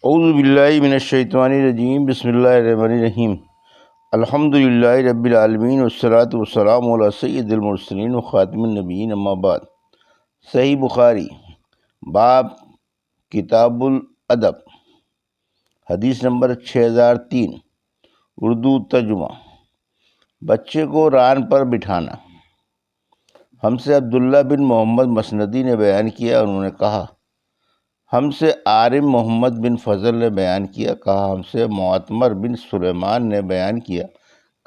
اعوذ باللہ من الشیطان الرجیم، بسم اللہ الرحمن الرحیم۔ الحمد للہ رب العالمین، والصلاة والسلام علی سید المرسلین وخاتم النبیین، اما بعد۔ صحیح بخاری باب کتاب الادب، حدیث نمبر 6003، اردو ترجمہ۔ بچے کو ران پر بٹھانا۔ ہم سے عبداللہ بن محمد مسندی نے بیان کیا، انہوں نے کہا ہم سے عارم محمد بن فضل نے بیان کیا، کہا ہم سے معتمر بن سلیمان نے بیان کیا،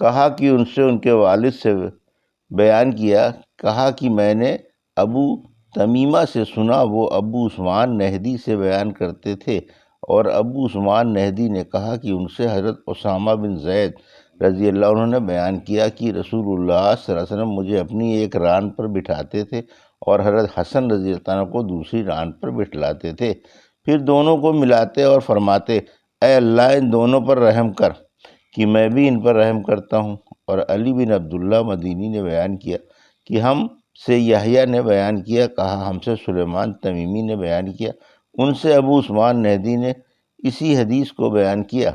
کہا کہ ان سے ان کے والد سے بیان کیا، کہا کہ میں نے ابو تمیمہ سے سنا، وہ ابو عثمان نہدی سے بیان کرتے تھے، اور ابو عثمان نہدی نے کہا کہ ان سے حضرت اسامہ بن زید رضی اللہ عنہ نے بیان کیا کہ رسول اللہ صلی اللہ علیہ وسلم مجھے اپنی ایک ران پر بٹھاتے تھے اور حضرت حسن رضی اللہ عنہ کو دوسری ران پر بٹھلاتے تھے، پھر دونوں کو ملاتے اور فرماتے اے اللہ ان دونوں پر رحم کر کہ میں بھی ان پر رحم کرتا ہوں۔ اور علی بن عبداللہ مدینی نے بیان کیا کہ ہم سے یحییٰ نے بیان کیا، کہا ہم سے سلیمان تمیمی نے بیان کیا، ان سے ابو عثمان نہدی نے اسی حدیث کو بیان کیا۔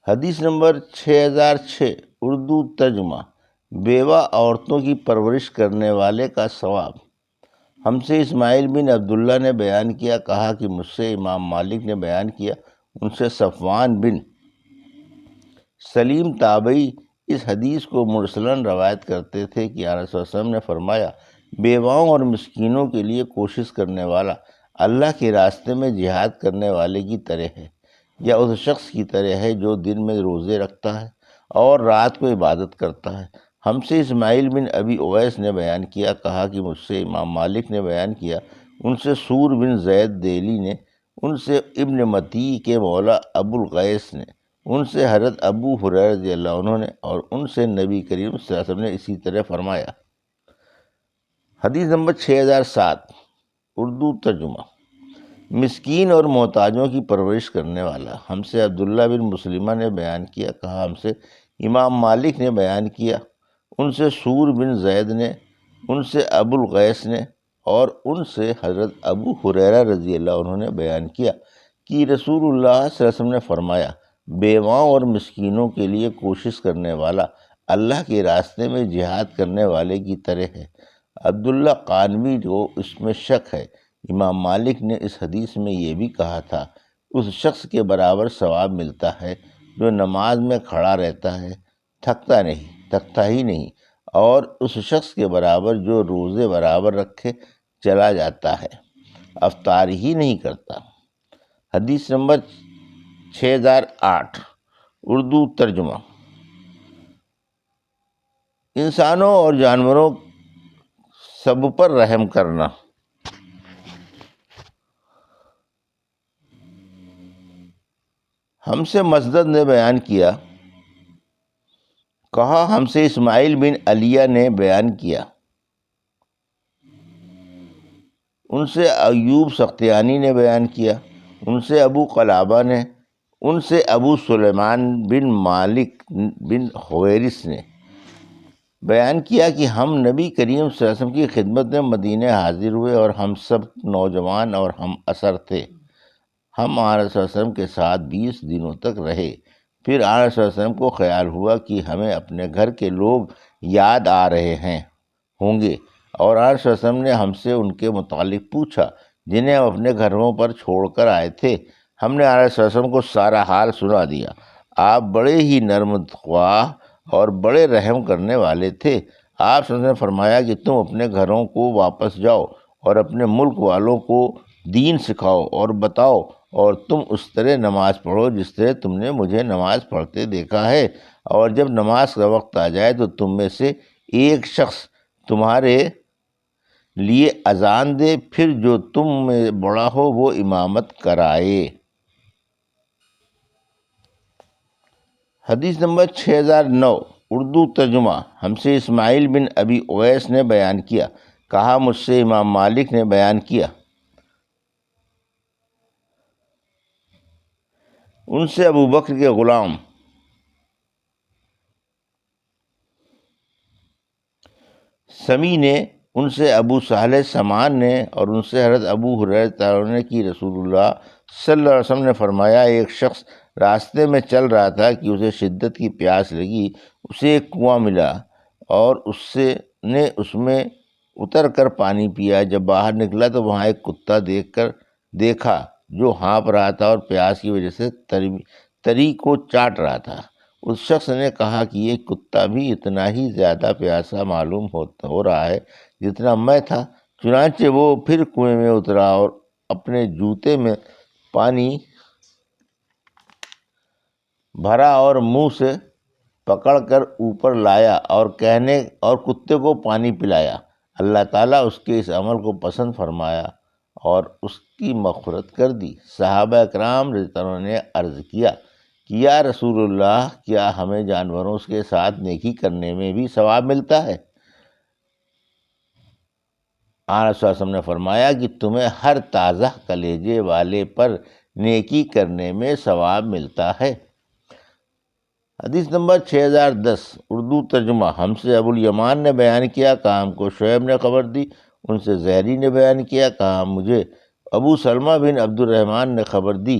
حدیث نمبر 6006، اردو ترجمہ۔ بیوہ عورتوں کی پرورش کرنے والے کا ثواب۔ ہم سے اسماعیل بن عبداللہ نے بیان کیا، کہا کہ مجھ سے امام مالک نے بیان کیا، ان سے صفوان بن سلیم تابعی اس حدیث کو مرسلاً روایت کرتے تھے کہ آن صلی اللہ علیہ وسلم نے فرمایا بیواؤں اور مسکینوں کے لیے کوشش کرنے والا اللہ کے راستے میں جہاد کرنے والے کی طرح ہے، یا اس شخص کی طرح ہے جو دن میں روزے رکھتا ہے اور رات کو عبادت کرتا ہے۔ ہم سے اسماعیل بن ابی اویس نے بیان کیا، کہا کہ مجھ سے امام مالک نے بیان کیا، ان سے سور بن زید دیلی نے، ان سے ابن متی کے مولا ابو القیس نے، ان سے حضرت ابو ہریرہ رضی اللہ عنہ نے، اور ان سے نبی کریم صلی اللہ علیہ وسلم نے اسی طرح فرمایا۔ حدیث نمبر 6007، اردو ترجمہ۔ مسکین اور محتاجوں کی پرورش کرنے والا۔ ہم سے عبداللہ بن مسلمہ نے بیان کیا، کہا ہم سے امام مالک نے بیان کیا، ان سے سور بن زید نے، ان سے ابو القیس نے، اور ان سے حضرت ابو ہریرہ رضی اللہ عنہ نے بیان کیا کہ رسول اللہ صلی اللہ علیہ وسلم نے فرمایا بیواؤں اور مسکینوں کے لیے کوشش کرنے والا اللہ کے راستے میں جہاد کرنے والے کی طرح ہے۔ عبداللہ قانوی کو اس میں شک ہے۔ امام مالک نے اس حدیث میں یہ بھی کہا تھا اس شخص کے برابر ثواب ملتا ہے جو نماز میں کھڑا رہتا ہے، تھکتا ہی نہیں، اور اس شخص کے برابر جو روزے برابر رکھے چلا جاتا ہے، افطار ہی نہیں کرتا۔ حدیث نمبر 6008، اردو ترجمہ۔ انسانوں اور جانوروں سب پر رحم کرنا۔ ہم سے مسدد نے بیان کیا، کہا ہم سے اسماعیل بن علیہ نے بیان کیا، ان سے ایوب سختیانی نے بیان کیا، ان سے ابو قلابہ نے، ان سے ابو سلیمان بن مالک بن حویرث نے بیان کیا کہ ہم نبی کریم صلی اللہ علیہ وسلم کی خدمت میں مدینہ حاضر ہوئے اور ہم سب نوجوان اور ہم اثر تھے۔ ہم آن صلی اللہ علیہ وسلم کے ساتھ 20 دنوں تک رہے، پھر آن صلی اللہ علیہ وسلم کو خیال ہوا کہ ہمیں اپنے گھر کے لوگ یاد آ رہے ہوں گے، اور آن صلی اللہ علیہ وسلم نے ہم سے ان کے متعلق پوچھا جنہیں ہم اپنے گھروں پر چھوڑ کر آئے تھے۔ ہم نے آن صلی اللہ علیہ وسلم کو سارا حال سنا دیا۔ آپ بڑے ہی نرم خواہ اور بڑے رحم کرنے والے تھے۔ آپ صلی اللہ علیہ وسلم نے فرمایا کہ تم اپنے گھروں کو واپس جاؤ اور اپنے ملک والوں کو دین سکھاؤ اور بتاؤ، اور تم اس طرح نماز پڑھو جس طرح تم نے مجھے نماز پڑھتے دیکھا ہے، اور جب نماز کا وقت آ جائے تو تم میں سے ایک شخص تمہارے لیے اذان دے، پھر جو تم میں بڑا ہو وہ امامت کرائے۔ حدیث نمبر 6009، اردو ترجمہ۔ ہم سے اسماعیل بن ابی اویس نے بیان کیا، کہا مجھ سے امام مالک نے بیان کیا، ان سے ابو بکر کے غلام سمی نے ان سے ابو صالح سمان نے اور ان سے حضرت ابو ہریرہ نے کہ رسول اللہ صلی اللہ علیہ وسلم نے فرمایا، ایک شخص راستے میں چل رہا تھا کہ اسے شدت کی پیاس لگی، اسے ایک کنواں ملا اور اس میں اتر کر پانی پیا۔ جب باہر نکلا تو وہاں ایک کتا دیکھا جو ہانپ رہا تھا اور پیاس کی وجہ سے تری کو چاٹ رہا تھا۔ اس شخص نے کہا کہ یہ کتا بھی اتنا ہی زیادہ پیاسا معلوم ہو رہا ہے جتنا میں تھا۔ چنانچہ وہ پھر کنویں میں اترا اور اپنے جوتے میں پانی بھرا اور منہ سے پکڑ کر اوپر لایا اور کتے کو پانی پلایا۔ اللہ تعالیٰ اس کے اس عمل کو پسند فرمایا اور اس کی مغفرت کر دی۔ صحابہ کرام رضی اللہ عنہ نے عرض کیا کہ یا رسول اللہ، کیا ہمیں جانوروں کے ساتھ نیکی کرنے میں بھی ثواب ملتا ہے؟ آن صلی اللہ علیہ وسلم نے فرمایا کہ تمہیں ہر تازہ کلیجے والے پر نیکی کرنے میں ثواب ملتا ہے۔ حدیث نمبر 6010 اردو ترجمہ۔ ہم سے ابو الیمان نے بیان کیا، کہا ہم کو شعیب نے خبر دی، ان سے زہری نے بیان کیا، کہا مجھے ابو سلمہ بن عبد الرحمن نے خبر دی،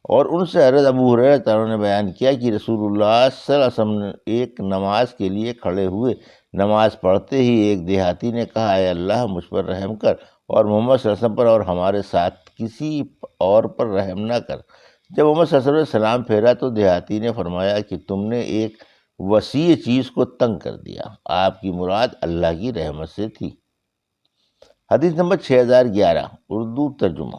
اور ان سے حضرت ابو ہریرہ نے بیان کیا کہ رسول اللہ صلی اللہ علیہ وسلم ایک نماز کے لیے کھڑے ہوئے، نماز پڑھتے ہی ایک دیہاتی نے کہا، اے اللہ مجھ پر رحم کر اور محمد صلی اللہ علیہ وسلم پر اور ہمارے ساتھ کسی اور پر رحم نہ کر۔ جب محمد صلی اللہ علیہ وسلم نے سلام پھیرا تو دیہاتی نے فرمایا کہ تم نے ایک وسیع چیز کو تنگ کر دیا۔ آپ کی مراد اللہ کی رحمت سے تھی۔ حدیث نمبر 6011 اردو ترجمہ۔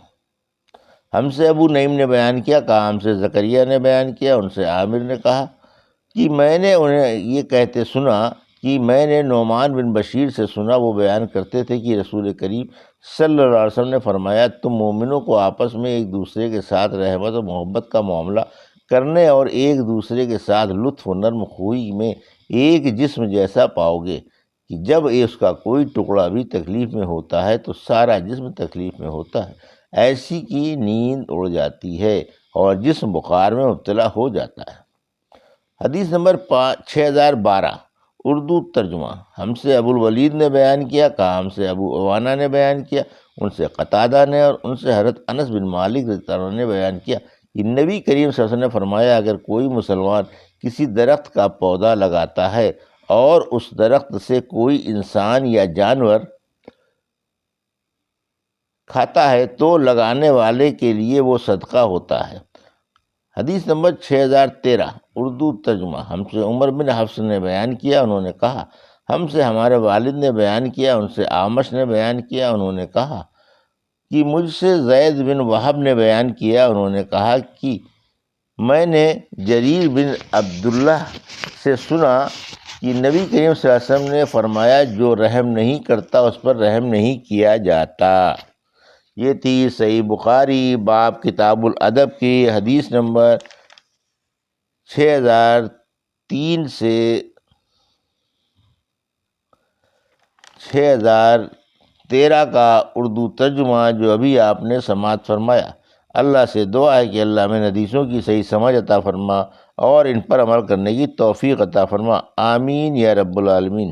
ہم سے ابو نعیم نے بیان کیا، کہا ہم سے زکریا نے بیان کیا، ان سے عامر نے کہا کہ میں نے انہیں یہ کہتے سنا کہ میں نے نعمان بن بشیر سے سنا، وہ بیان کرتے تھے کہ رسول کریم صلی اللہ علیہ وسلم نے فرمایا، تم مومنوں کو آپس میں ایک دوسرے کے ساتھ رحمت و محبت کا معاملہ کرنے اور ایک دوسرے کے ساتھ لطف و نرم خوئی میں ایک جسم جیسا پاؤ گے کہ جب اس کا کوئی ٹکڑا بھی تکلیف میں ہوتا ہے تو سارا جسم تکلیف میں ہوتا ہے، ایسی کی نیند اڑ جاتی ہے اور جسم بخار میں مبتلا ہو جاتا ہے۔ حدیث نمبر 6012 اردو ترجمہ۔ ہم سے ابو الولید نے بیان کیا، کہا ہم سے ابو عوانہ نے بیان کیا، ان سے قتادہ نے اور ان سے حضرت انس بن مالک رضی اللہ عنہ نے بیان کیا کہ نبی کریم صلی اللہ علیہ وسلم نے فرمایا، اگر کوئی مسلمان کسی درخت کا پودا لگاتا ہے اور اس درخت سے کوئی انسان یا جانور کھاتا ہے تو لگانے والے کے لیے وہ صدقہ ہوتا ہے۔ حدیث نمبر 6013 اردو ترجمہ۔ ہم سے عمر بن حفص نے بیان کیا، انہوں نے کہا ہم سے ہمارے والد نے بیان کیا، ان سے اعمش نے بیان کیا، انہوں نے کہا کہ مجھ سے زید بن وہب نے بیان کیا، انہوں نے کہا کہ میں نے جریر بن عبداللہ سے سنا کہ نبی کریم صلی اللہ علیہ وسلم نے فرمایا، جو رحم نہیں کرتا اس پر رحم نہیں کیا جاتا۔ یہ تھی صحیح بخاری باب کتاب الادب کی حدیث نمبر 6003 سے 6013 کا اردو ترجمہ جو ابھی آپ نے سماعت فرمایا۔ اللہ سے دعا ہے کہ اللہ ہمیں حدیثوں کی صحیح سمجھ عطا فرما اور ان پر عمل کرنے کی توفیق عطا فرما، آمین یا رب العالمین۔